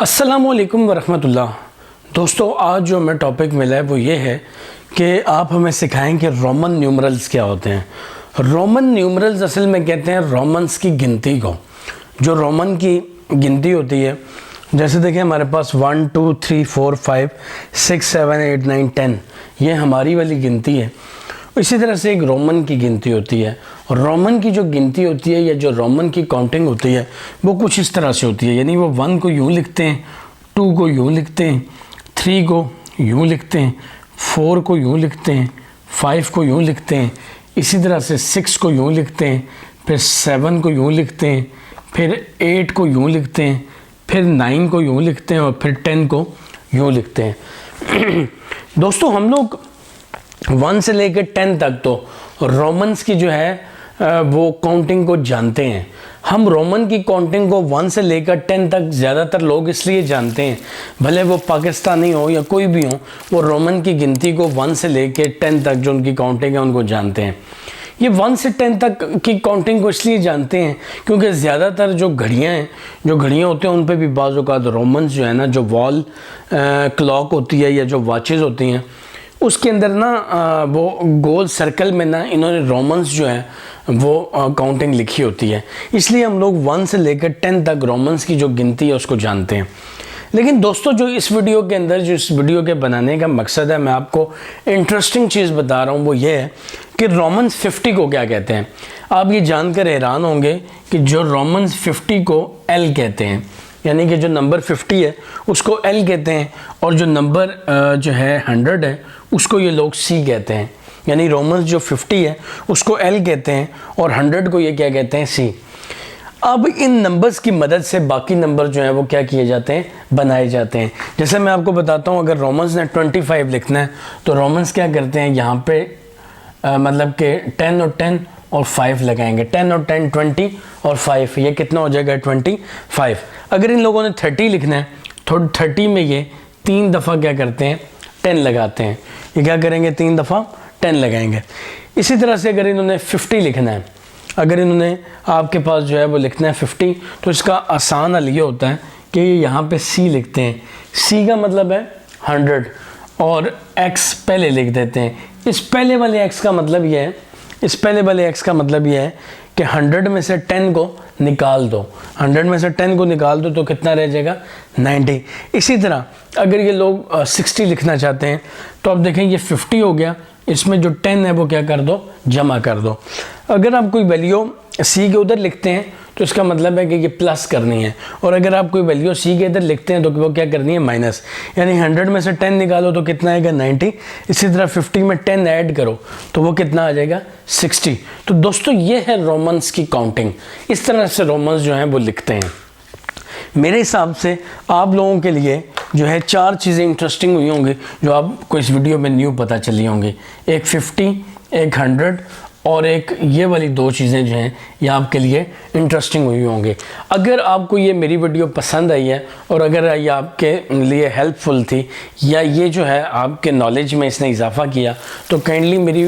अस्सलामुअलैकुम वरहमतुल्लाह। दोस्तों, आज जो हमें टॉपिक मिला है वो ये है कि आप हमें सिखाएं कि रोमन न्यूमरल्स क्या होते हैं। रोमन न्यूमरल्स असल में कहते हैं रोमन्स की गिनती को। जो रोमन की गिनती होती है, जैसे देखें हमारे पास 1 2 3 4 5 6 7 8 9 10, ये हमारी वाली गिनती है। इसी तरह से एक रोमन की गिनती होती है। और रोमन की जो गिनती होती है या जो रोमन की काउंटिंग होती है वो कुछ इस तरह से होती है, यानी वो 1 को यूँ लिखते हैं, 2 को यूँ लिखते हैं, 3 को यूँ लिखते हैं, 4 को यूँ लिखते हैं, 5 को यूँ लिखते हैं, इसी तरह से 6 को यूँ लिखते हैं, फिर 7 को यूँ लिखते हैं, फिर 8 को यूँ लिखते हैं, फिर 9 को यूँ लिखते हैं और फिर 10 को यूँ लिखते हैं। दोस्तों, हम लोग 1 से लेकर 10 तक तो रोमन्स की जो है वो काउंटिंग को जानते हैं। हम रोमन की काउंटिंग को 1 से लेकर 10 तक ज़्यादातर लोग इसलिए जानते हैं, भले वो पाकिस्तानी हो या कोई भी हो, वो रोमन की गिनती को 1 से लेकर 10 तक जो उनकी काउंटिंग है उनको जानते हैं। ये 1 से 10 तक की काउंटिंग को इसलिए जानते हैं क्योंकि ज़्यादातर जो घड़ियाँ हैं, जो घड़ियाँ होती हैं उन पे भी बाज़ औक़ात रोमन्स जो है ना, जो वॉल क्लॉक होती है या जो वॉचेज़ होती हैं उसके अंदर ना वो गोल सर्कल में ना इन्होंने रोमन्स जो है वो काउंटिंग लिखी होती है। इसलिए हम लोग 1 से लेकर 10 तक रोमन्स की जो गिनती है उसको जानते हैं। लेकिन दोस्तों, जो इस वीडियो के अंदर जो इस वीडियो के बनाने का मकसद है, मैं आपको इंटरेस्टिंग चीज़ बता रहा हूँ, वो ये है कि रोमन्स 50 को क्या कहते हैं। आप ये जानकर हैरान होंगे कि जो रोमन्स 50 को एल कहते हैं, यानी कि जो नंबर 50 है उसको एल कहते हैं, और जो नंबर जो है 100 है उसको ये लोग सी कहते हैं। यानी रोमन्स जो 50 है उसको एल कहते हैं और 100 को ये क्या कहते हैं, सी। अब इन नंबर्स की मदद से बाकी नंबर जो हैं वो क्या किए जाते हैं, बनाए जाते हैं। जैसे मैं आपको बताता हूँ, अगर रोमन्स ने 25 लिखना है तो रोमन्स क्या करते हैं, यहाँ पे मतलब कि 10 और 10 और 5 लगाएंगे। 10 और 10 20 और 5, ये कितना हो जाएगा, 25। अगर इन लोगों ने 30 लिखना है तो 30 में ये 3 दफ़ा क्या करते हैं, 10 लगाते हैं। ये क्या करेंगे, 3 दफ़ा 10 लगाएंगे। इसी तरह से अगर इन्होंने 50 लिखना है, अगर इन्होंने आपके पास जो है वो लिखना है 50, तो इसका आसान हल ये होता है कि यहाँ पे सी लिखते हैं। सी का मतलब है 100 और x पहले लिख देते हैं। इस पहले वाले x का मतलब ये है, इस पहले वाले x का मतलब ये है कि 100 में से 10 को निकाल दो। 100 में से 10 को निकाल दो तो कितना रह जाएगा, 90। इसी तरह अगर ये लोग 60 लिखना चाहते हैं तो अब देखें ये 50 हो गया, इसमें जो 10 है वो क्या कर दो, जमा कर दो। अगर आप कोई वैल्यू सी के उधर लिखते हैं तो इसका मतलब है कि ये प्लस करनी है, और अगर आप कोई वैल्यू सी के इधर लिखते हैं तो वो क्या करनी है, माइनस। यानी 100 में से 10 निकालो तो कितना आएगा, 90। इसी तरह 50 में 10 ऐड करो तो वो कितना आ जाएगा, 60। तो दोस्तों, ये है रोमन्स की काउंटिंग। इस तरह से रोमन्स जो हैं वो लिखते हैं। मेरे हिसाब से आप लोगों के लिए जो है 4 चीज़ें इंटरेस्टिंग हुई होंगी जो आपको इस वीडियो में न्यू पता चली होंगी। एक 50, एक 100 और एक ये वाली 2 चीज़ें जो हैं ये आपके लिए इंटरेस्टिंग हुई होंगी। अगर आपको ये मेरी वीडियो पसंद आई है और अगर ये आपके लिए हेल्पफुल थी या ये जो है आपके नॉलेज में इसने इजाफ़ा किया तो काइंडली मेरी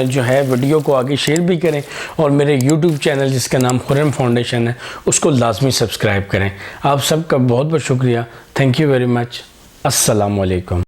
जो है वीडियो को आगे शेयर भी करें, और मेरे यूट्यूब चैनल जिसका नाम खुर्रम फाउंडेशन है उसको लाजमी सब्सक्राइब करें। आप सबका बहुत बहुत शुक्रिया। Thank you very much. अस्सलामु अलैकुम।